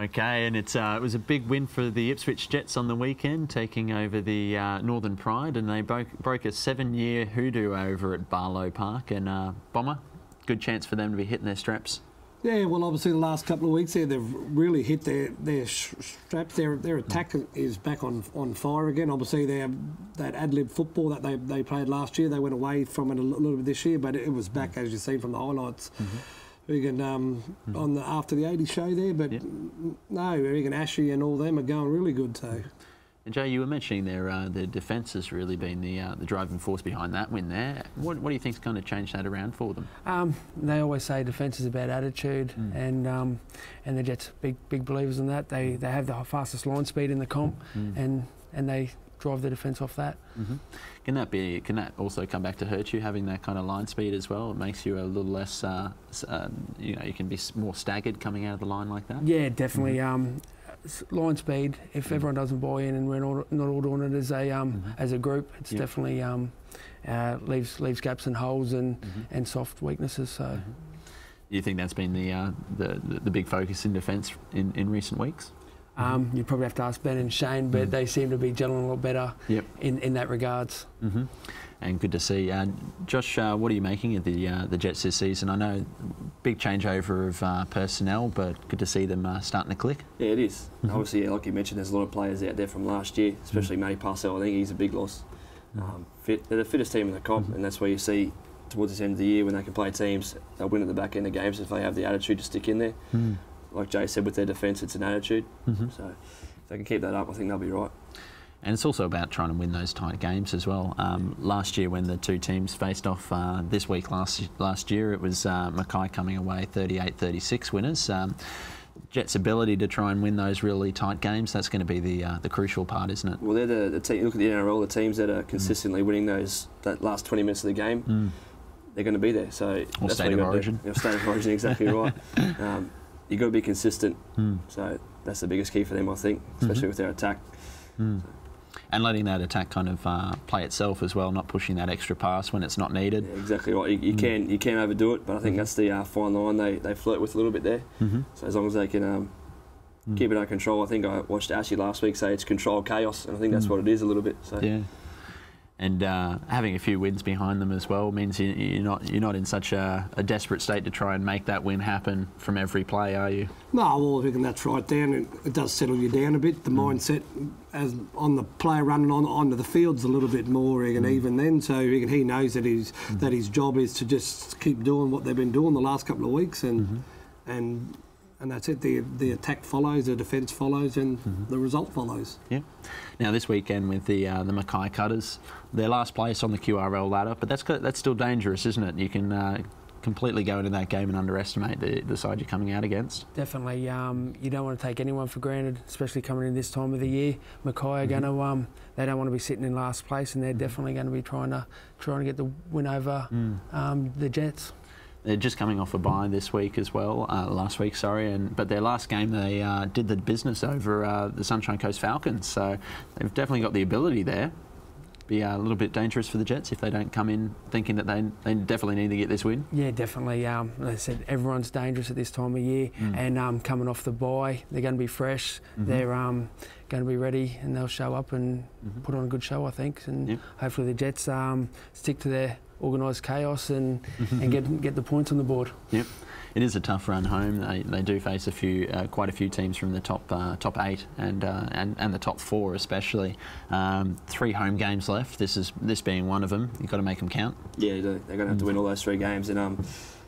Okay, and it was a big win for the Ipswich Jets on the weekend, taking over the Northern Pride, and they broke a 7-year hoodoo over at Barlow Park. And Bomber, good chance for them to be hitting their straps. Yeah, well, obviously the last couple of weeks there, they've really hit their straps. Their attack is back on fire again. Obviously, that ad-lib football that they played last year, they went away from it a little bit this year, but it was back, as you've seen from the highlights. Regan, after the 80 show there, but no, Regan, Ashley and all them are going really good. So, and Jay, you were mentioning their defence has really been the driving force behind that win there. What do you think's going to change that around for them? They always say defence is about attitude, and the Jets big believers in that. They have the fastest line speed in the comp, and they drive the defence off that. Can that also come back to hurt you, having that kind of line speed as well? It makes you a little less, you can be more staggered coming out of the line like that? Yeah, definitely. Line speed, if everyone doesn't buy in and we're not all doing it as a group, it's definitely leaves gaps and holes and soft weaknesses. So, you think that's been the big focus in defence in recent weeks? You probably have to ask Ben and Shane, but they seem to be gelling a lot better in that regards. And good to see. Josh, what are you making of the Jets this season? I know big changeover of personnel, but good to see them starting to click. Yeah, it is. Obviously, like you mentioned, there's a lot of players out there from last year, especially Matty Parcell. I think he's a big loss. They're the fittest team in the comp, and that's where you see towards the end of the year when they can play teams, they'll win at the back end of games if they have the attitude to stick in there. Like Jay said, with their defence, it's an attitude. So if they can keep that up, I think they'll be right. And it's also about trying to win those tight games as well. Last year, when the two teams faced off this week last year, it was Mackay coming away 38-36 winners. Jets' ability to try and win those really tight games, that's going to be the crucial part, isn't it? Well, they're the team. Look at the NRL, the teams that are consistently winning that last 20 minutes of the game, they're going to be there. So or that's state of origin. State of origin, exactly right. You've got to be consistent. So that's the biggest key for them, I think, especially with their attack. And letting that attack kind of play itself as well, not pushing that extra pass when it's not needed. Yeah, exactly right. You can overdo it, but I think that's the fine line they flirt with a little bit there. So as long as they can keep it under control, I think I watched Ashley last week say it's controlled chaos, and I think that's what it is a little bit. So. Yeah. And having a few wins behind them as well means you're not in such a desperate state to try and make that win happen from every play, are you? No, well, I reckon that's right, Dan. It does settle you down a bit. The mindset as on the player running onto the field's a little bit more even then. So he knows that his job is to just keep doing what they've been doing the last couple of weeks, and that's it. The attack follows, the defence follows, and the result follows. Yeah. Now this weekend with the Mackay Cutters, their last place on the QRL ladder, but that's still dangerous, isn't it? You can completely go into that game and underestimate the side you're coming out against. Definitely. You don't want to take anyone for granted, especially coming in this time of the year. Mackay are going to they don't want to be sitting in last place, and they're definitely going to be trying to get the win over the Jets. They're just coming off a bye this week as well, last week, sorry, but their last game they did the business over the Sunshine Coast Falcons, so they've definitely got the ability there. Be a little bit dangerous for the Jets if they don't come in thinking that they definitely need to get this win. Yeah, definitely. Like I said, everyone's dangerous at this time of year, and coming off the bye, they're going to be fresh. They're going to be ready, and they'll show up and put on a good show, I think. And hopefully the Jets stick to their organised chaos and get the points on the board. Yep. It is a tough run home. They do face quite a few teams from the top 8 and the top 4 especially. 3 home games left. This being one of them. You've got to make them count. Yeah, they're going to have to win all those 3 games, and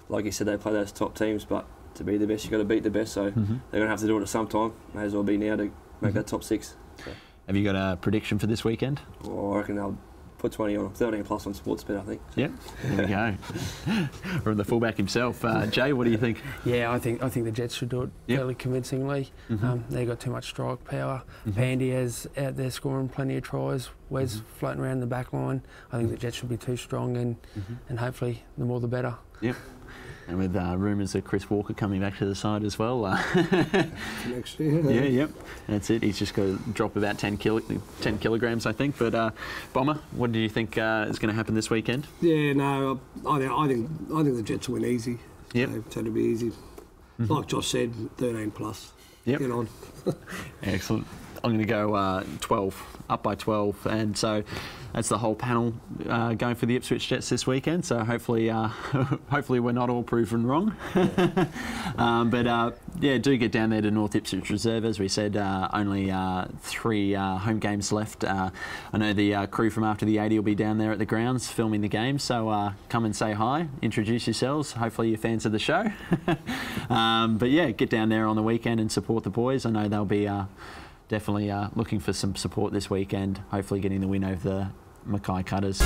like you said, they play those top teams, but to be the best, you've got to beat the best. So they're going to have to do it at some time. May as well be now to make that top 6. So. Have you got a prediction for this weekend? Well, I reckon they'll put 20 on, 13 plus on Sportsbet, I think. So. Yep, there we go. From the fullback himself. Jay, what do you think? Yeah, I think the Jets should do it fairly convincingly. They've got too much strike power. Pandy is out there scoring plenty of tries. Wes floating around the back line. I think the Jets should be too strong, and hopefully the more the better. Yep. And with rumours of Chris Walker coming back to the side as well. Next year. Yeah, yep. That's it. He's just got to drop about 10 kilograms, I think. But Bomber, what do you think is going to happen this weekend? Yeah, no, I think the Jets will win easy. Yep. So it'll be easy. Like Josh said, 13 plus. Yep. Get on. Excellent. I'm going to go 12, up by 12, and so that's the whole panel going for the Ipswich Jets this weekend. So hopefully, hopefully we're not all proven wrong. Yeah, do get down there to North Ipswich Reserve. As we said, only 3 home games left. I know the crew from After the 80 will be down there at the grounds filming the game. So come and say hi, introduce yourselves. Hopefully you're fans of the show. But yeah, get down there on the weekend and support the boys. I know they'll be definitely looking for some support this weekend, hopefully getting the win over the Mackay Cutters.